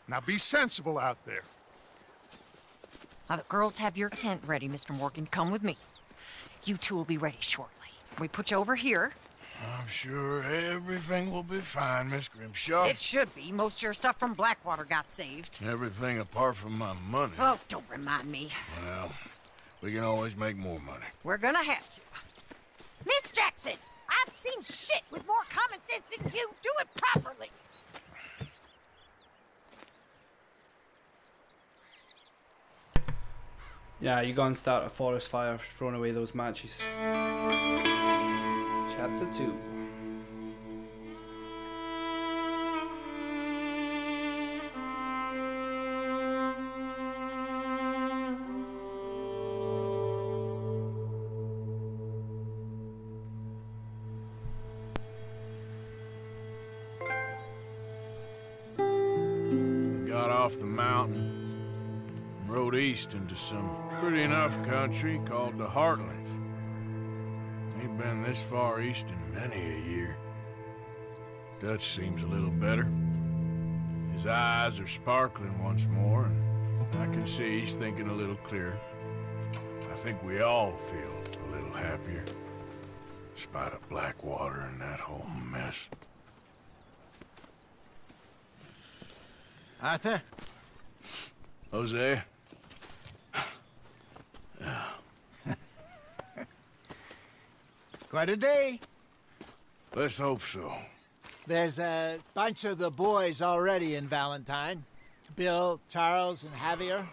Now be sensible out there. Now the girls have your tent ready, Mr. Morgan. Come with me. You two will be ready shortly. We put you over here. I'm sure everything will be fine, Miss Grimshaw. It should be. Most of your stuff from Blackwater got saved. Everything apart from my money. Oh, don't remind me. Well, we can always make more money. We're gonna have to. Miss Jackson, I've seen shit with more common sense than you. Do it properly. Yeah, you go and start a forest fire, throwing away those matches. Chapter 2. Got off the mountain and rode east into some pretty enough country called the Heartlands. Ain't been this far east in many a year. Dutch seems a little better. His eyes are sparkling once more, and I can see he's thinking a little clearer. I think we all feel a little happier, in spite of Blackwater and that whole mess. Arthur? Jose? Quite a day. Let's hope so. There's a bunch of the boys already in Valentine. Bill, Charles, and Javier.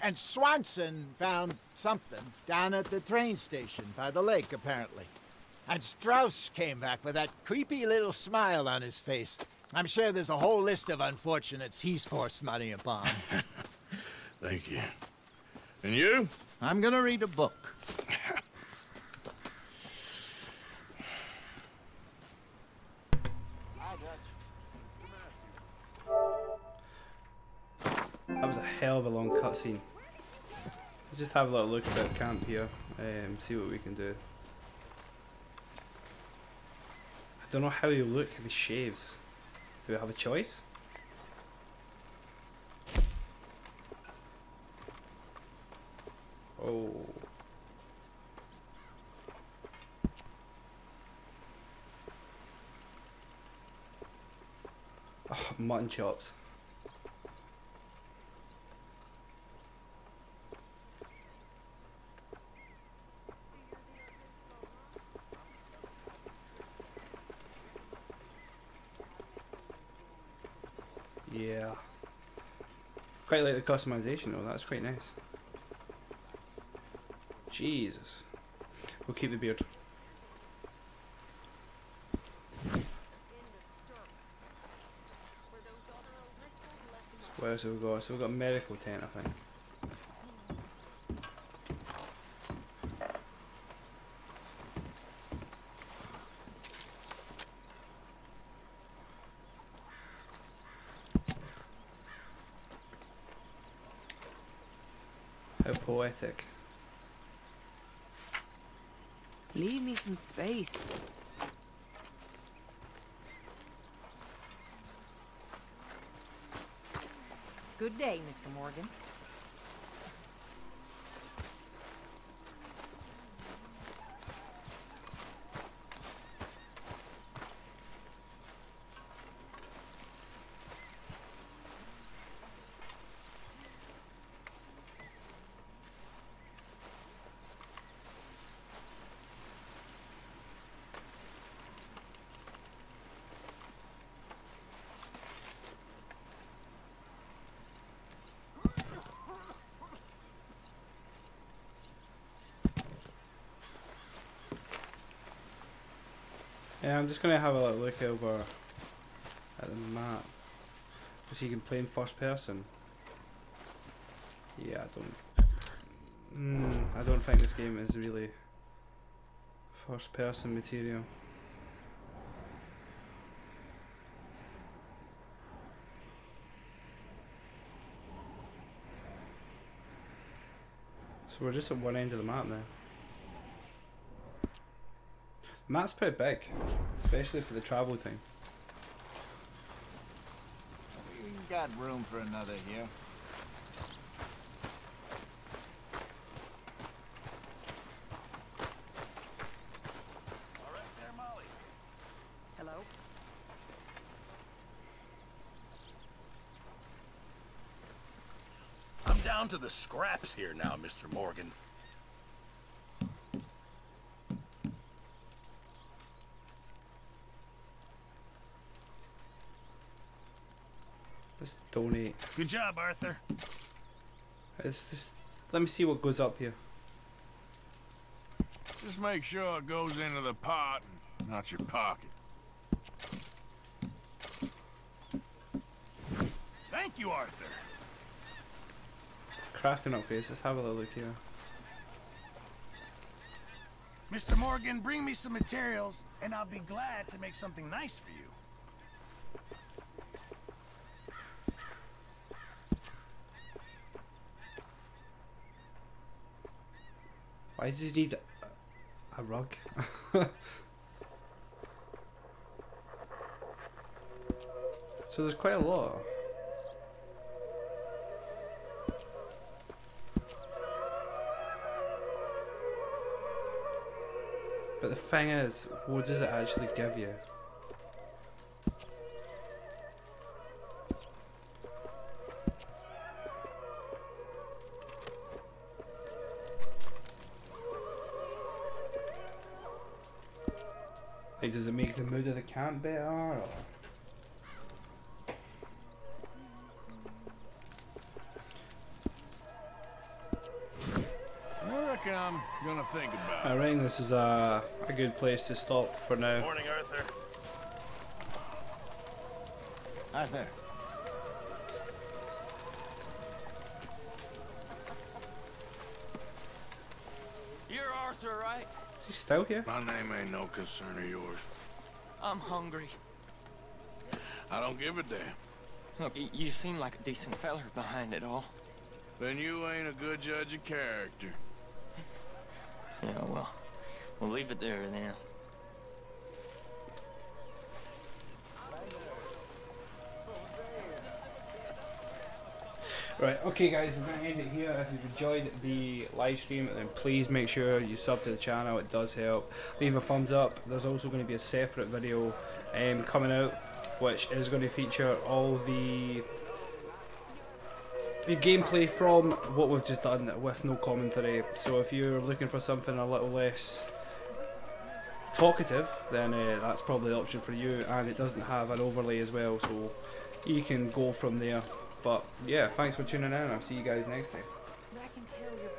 And Swanson found something down at the train station by the lake, apparently. And Strauss came back with that creepy little smile on his face. I'm sure there's a whole list of unfortunates he's forced money upon. Thank you. And you? I'm gonna read a book. That was a hell of a long cutscene. Let's just have a little look at that camp here, see what we can do. I don't know how he'll look if he shaves. Do we have a choice? Oh. Oh, mutton chops. Yeah. Quite like the customization though, that's quite nice. Jesus. We'll keep the beard. So where else have we got? So we've got a medical tent, I think. How poetic. Leave me some space. Good day, Mr. Morgan. Yeah, I'm just gonna have a little look over at the map. So you can play in first person. Yeah, I don't think this game is really first person material. So we're just at one end of the map now. The map's pretty big, especially for the travel time. We got room for another here. All right there, Molly. Hello? I'm down to the scraps here now, Mr. Morgan. Let's donate. Good job, Arthur. It's just, let me see what goes up here. Just make sure it goes into the pot, and not your pocket. Thank you, Arthur. Crafting upgrades, let's have a little look here. Mr. Morgan, bring me some materials, and I'll be glad to make something nice for you. Why does he need a rug? So there's quite a lot. But the thing is, what does it actually give you? Like, does it make the mood of the camp better? Or? I reckon I'm gonna think about it. I reckon this is a good place to stop for now. Morning, Arthur. Arthur. You're Arthur, right? Is he still here? My name ain't no concern of yours. I'm hungry. I don't give a damn. Look, you seem like a decent feller behind it all. Then you ain't a good judge of character. Yeah, well, we'll leave it there then. Right, okay guys, we're going to end it here. If you've enjoyed the live stream, then please make sure you sub to the channel, it does help. Leave a thumbs up. There's also going to be a separate video coming out, which is going to feature all the gameplay from what we've just done with no commentary. So if you're looking for something a little less talkative, then that's probably the option for you, and it doesn't have an overlay as well, so you can go from there. But yeah, thanks for tuning in. I'll see you guys next time. I can tell you're